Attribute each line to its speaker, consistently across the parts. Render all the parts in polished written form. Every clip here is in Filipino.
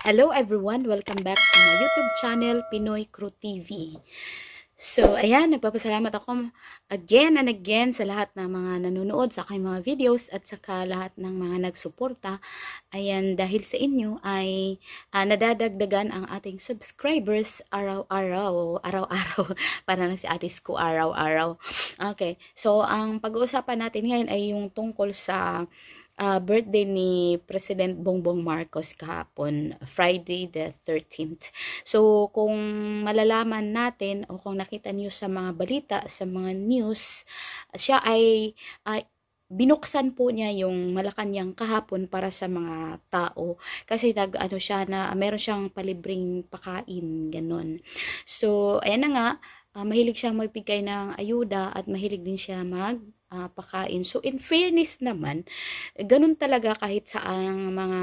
Speaker 1: Hello everyone! Welcome back to my YouTube channel, Pinoy Crew TV. So, ayan, nagpapasalamat ako again and again sa lahat ng mga nanonood sa aking mga videos at saka lahat ng mga nagsuporta. Ayan, dahil sa inyo ay nadadagdagan ang ating subscribers araw-araw. Para na si Atis ko araw-araw. Okay, so ang pag-uusapan natin ngayon ay yung tungkol sa birthday ni President Bongbong Marcos kahapon, Friday the 13th. So, kung malalaman natin o kung nakita niyo sa mga balita, sa mga news, siya ay binuksan po niya yung Malacanang kahapon para sa mga tao kasi meron siyang palibreng pakain, ganun. So, ayan na nga, mahilig siyang magbigay ng ayuda at mahilig din siya pakain. So, in fairness naman, ganun talaga kahit sa mga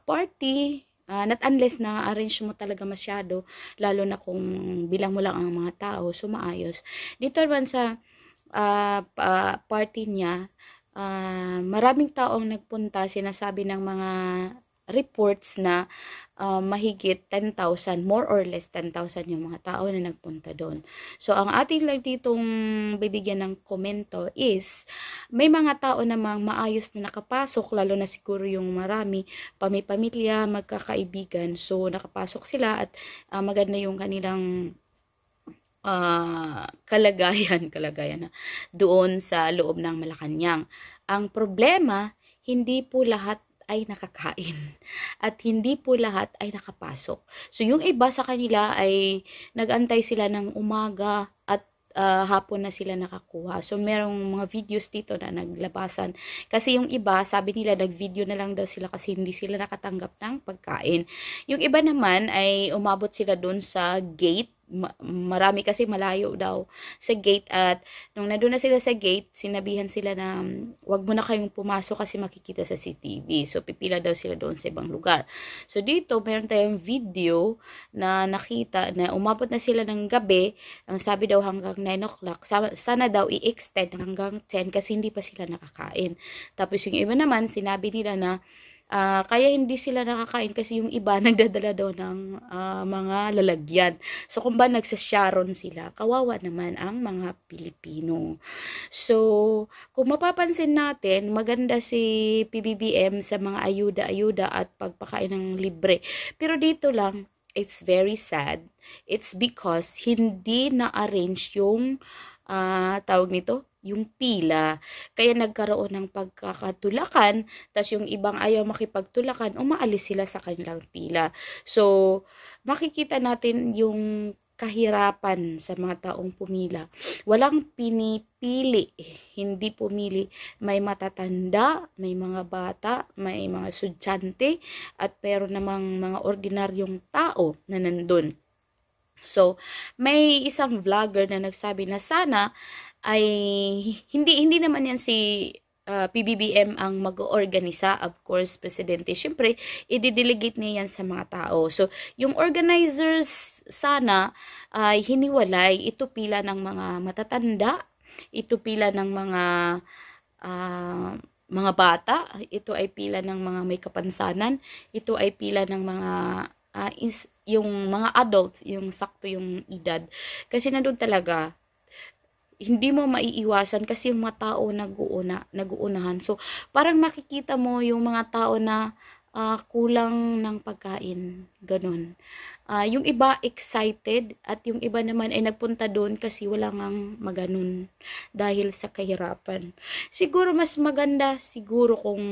Speaker 1: party, not unless na arrange mo talaga masyado, lalo na kung bilang mo lang ang mga tao, so maayos. Dito naman sa party niya, maraming taong nagpunta, sinasabi ng mga reports na mahigit 10,000, more or less 10,000 yung mga tao na nagpunta doon. So, ang ating lang ditong bibigyan ng komento is, may mga tao namang maayos na nakapasok, lalo na siguro yung marami, pamilya, magkakaibigan. So, nakapasok sila at maganda yung kanilang kalagayan na doon sa loob ng Malacanang. Ang problema, hindi po lahat ay nakakain at hindi po lahat ay nakapasok. So yung iba sa kanila ay nagantay sila ng umaga at hapon na sila nakakuha. So merong mga videos dito na naglabasan. Kasi yung iba, sabi nila nag-video na lang daw sila kasi hindi sila nakatanggap ng pagkain. Yung iba naman ay umabot sila doon sa gate. Marami kasi malayo daw sa gate at nung nandun na sila sa gate, sinabihan sila na wag mo na kayong pumasok kasi makikita sa CCTV. So pipila daw sila doon sa ibang lugar. So dito meron tayong video na nakita na umabot na sila ng gabi. Ang sabi daw hanggang 9 o'clock. Sana daw i-extend hanggang 10 kasi hindi pa sila nakakain. Tapos yung iba naman sinabi nila na kaya hindi sila nakakain kasi yung iba nagdadala daw ng mga lalagyan. So, kung ba nagsasharon sila, kawawa naman ang mga Pilipino. So, kung mapapansin natin, maganda si PBBM sa mga ayuda-ayuda at pagpakain ng libre. Pero dito lang, it's very sad. It's because hindi na-arrange yung tawag nito, yung pila. Kaya nagkaroon ng pagkakatulakan, tas yung ibang ayaw makipagtulakan, umaalis sila sa kanilang pila. So, makikita natin yung kahirapan sa mga taong pumila. Walang pinipili, hindi pumili. May matatanda, may mga bata, may mga estudyante, at pero namang mga ordinaryong tao na nandun. So, may isang vlogger na nagsabi na sana ay hindi naman yan si PBBM ang mag-organisa, of course, presidente. Siyempre, i-delegate niya yan sa mga tao. So, yung organizers sana ay hiniwalay. Ito pila ng mga matatanda, ito pila ng mga bata, ito ay pila ng mga may kapansanan, ito ay pila ng mga yung mga adults, yung sakto yung edad. Kasi nandun talaga, hindi mo maiiwasan kasi yung mga tao nag-uunahan. So, parang makikita mo yung mga tao na kulang ng pagkain. Ganun. Yung iba excited at yung iba naman ay nagpunta doon kasi wala ngang maganon dahil sa kahirapan. Siguro mas maganda siguro kung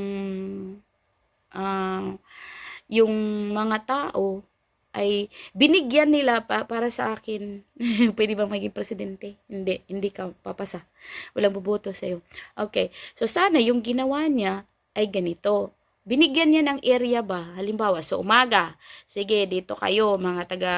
Speaker 1: yung mga tao ay binigyan nila para sa akin. Pwede ba maging presidente? Hindi ka papasa. Walang boboto sa'yo. Okay. So, sana yung ginawa niya ay ganito. Binigyan niya ng area ba? Halimbawa, so umaga. Sige, dito kayo, mga taga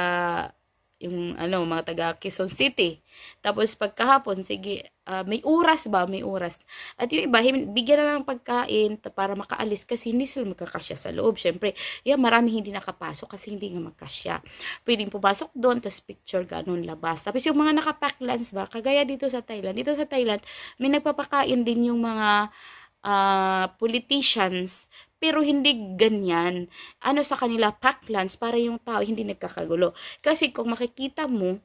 Speaker 1: Quezon City. Tapos pagkahapon, sige, may oras ba? May oras. At yung iba, bigyan na lang ng pagkain para makaalis kasi hindi sila magkakasya sa loob. Syempre, marami hindi nakapasok kasi hindi nga magkasya. Pwedeng pumasok doon, tapos picture ganun labas. Tapos yung mga nakapack lunch ba? Kagaya dito sa Thailand. Dito sa Thailand, may nagpapakain din yung mga politicians pero hindi ganyan. Ano sa kanila, pack lunch para yung tao hindi nagkakagulo. Kasi kung makikita mo,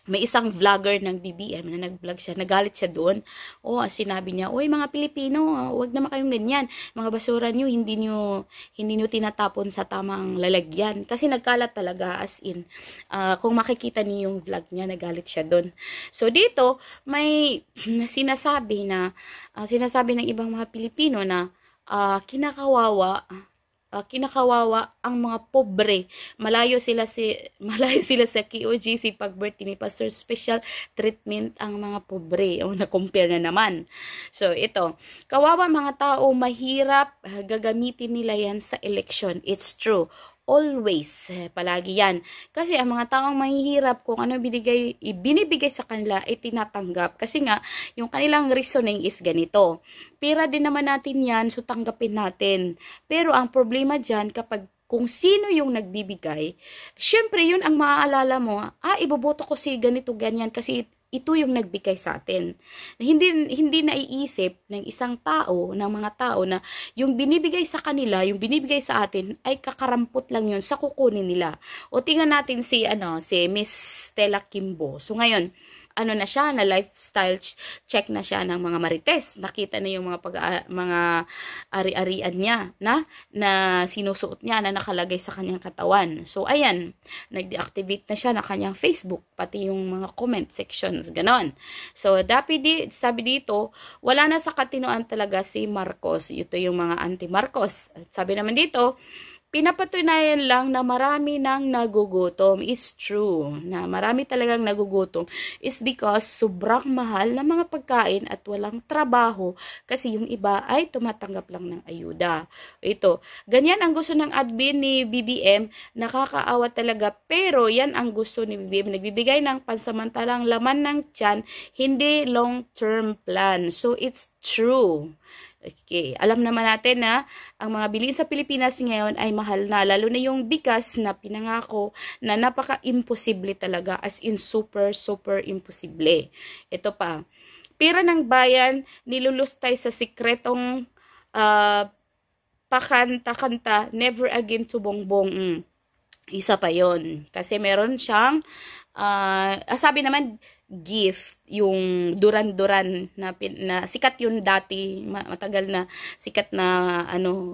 Speaker 1: may isang vlogger ng BBM na nag-vlog siya, nagalit siya doon. Sinabi niya, "Uy, mga Pilipino, huwag naman kayong ganyan. Mga basura niyo, hindi niyo tinatapon sa tamang lalagyan." Kasi nagkalat talaga, as in. Kung makikita niyo yung vlog niya, nagalit siya doon. So, dito, may sinasabi ng ibang mga Pilipino na kinakawawa ang mga pobre. Malayo sila sa KOJC pag-birthday ni Pastor, special treatment ang mga pobre. Na-compare na naman. So, ito. Kawawa mga tao, mahirap gagamitin nila yan sa election. It's true. Always, palagi yan. Kasi ang mga taong mahihirap, kung ano binibigay sa kanila, ay tinatanggap. Kasi nga, yung kanilang reasoning is ganito. Pera din naman natin yan, so tanggapin natin. Pero ang problema dyan, kung sino yung nagbibigay, syempre yun ang maaalala mo, iboboto ko si ganito, ganyan, kasi ito yung nagbigay sa atin. Hindi naiisip ng isang tao, ng mga tao na yung binibigay sa kanila, yung binibigay sa atin ay kakarampot lang yun sa kukunin nila. O tingnan natin si Miss Stella Kimbo. So ngayon, na siya, na lifestyle check na siya ng mga marites. Nakita na yung mga ari-arian niya na sinusuot niya na nakalagay sa kanyang katawan. So ayan, nag-deactivate na siya na kanyang Facebook, pati yung mga comment sections, ganon. So sabi dito, wala na sa katinoan talaga si Marcos. Ito yung mga anti-Marcos. Sabi naman dito, pinapatunayan lang na marami nang nagugutom. Is true. Na marami talagang nagugutom is because sobrang mahal na mga pagkain at walang trabaho kasi yung iba ay tumatanggap lang ng ayuda. Ito. Ganyan ang gusto ng admin ni BBM. Nakakaawa talaga. Pero yan ang gusto ni BBM. Nagbibigay ng pansamantalang laman ng tiyan, hindi long-term plan. So, it's true. Okay, alam naman natin na ang mga bilihin sa Pilipinas ngayon ay mahal na, lalo na yung bigas na pinangako na napaka-imposible talaga, as in super imposible. Ito pa, pera ng bayan nilulustay sa sikretong pakanta-kanta, never again to bongbong. Isa pa yon kasi meron siyang sabi naman gift, yung duran-duran na sikat yun dati, matagal na sikat na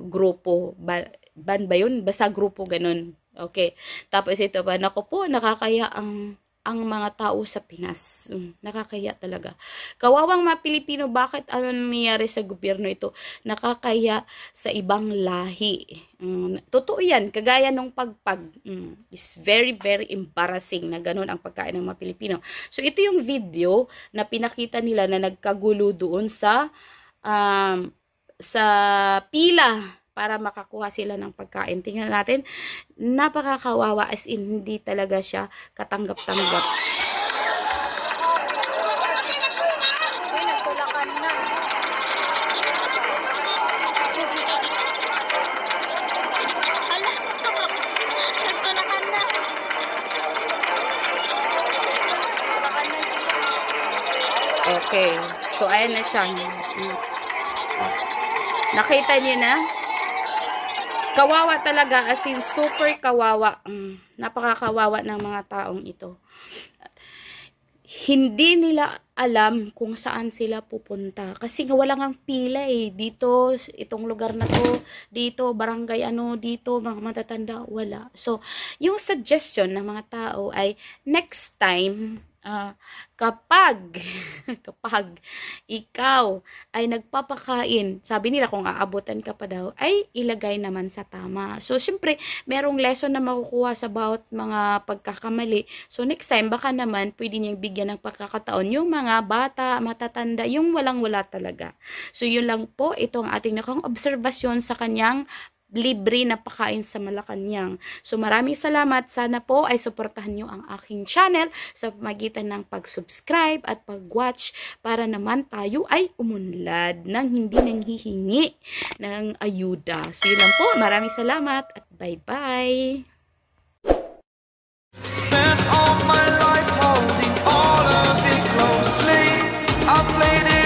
Speaker 1: grupo, ban ba yun? Basta grupo ganun. Okay. Tapos ito pa, naku po, nakakaya ang mga tao sa Pinas. Nakakaya talaga. Kawawang mga Pilipino, bakit nangyayari sa gobyerno ito? Nakakaya sa ibang lahi. Totoo yan, kagaya nung pagpag. Is very embarrassing na ganun ang pagkain ng mga Pilipino. So, ito yung video na pinakita nila na nagkagulo doon sa pila para makakuha sila ng pagkain. Tingnan natin, napakakawawa, as in, hindi talaga siya katanggap-tanggap. Okay, so ayan na siya. Nakita niyo na? Kawawa talaga, as in super kawawa. Napakakawawa ng mga taong ito. Hindi nila alam kung saan sila pupunta. Kasi nga walang ang pila dito, itong lugar na to, dito, barangay dito, mga matatanda, wala. So, yung suggestion ng mga tao ay next time, kapag ikaw ay nagpapakain, sabi nila kung aabutan ka pa daw, ay ilagay naman sa tama. So, syempre, merong lesson na makukuha sa bawat mga pagkakamali. So, next time, baka naman, pwede niyang bigyan ng pagkakataon yung mga bata, matatanda, yung walang-wala talaga. So, yun lang po, ito ang ating obserbasyon sa kanyang libre na pakain sa Malacanang. So maraming salamat. Sana po ay suportahan nyo ang aking channel sa pamagitan ng pag-subscribe at pag-watch para naman tayo ay umunlad ng hindi nanghihingi ng ayuda. So yun lang po. Maraming salamat at bye-bye. Spent all my life holding all of it closely. I played it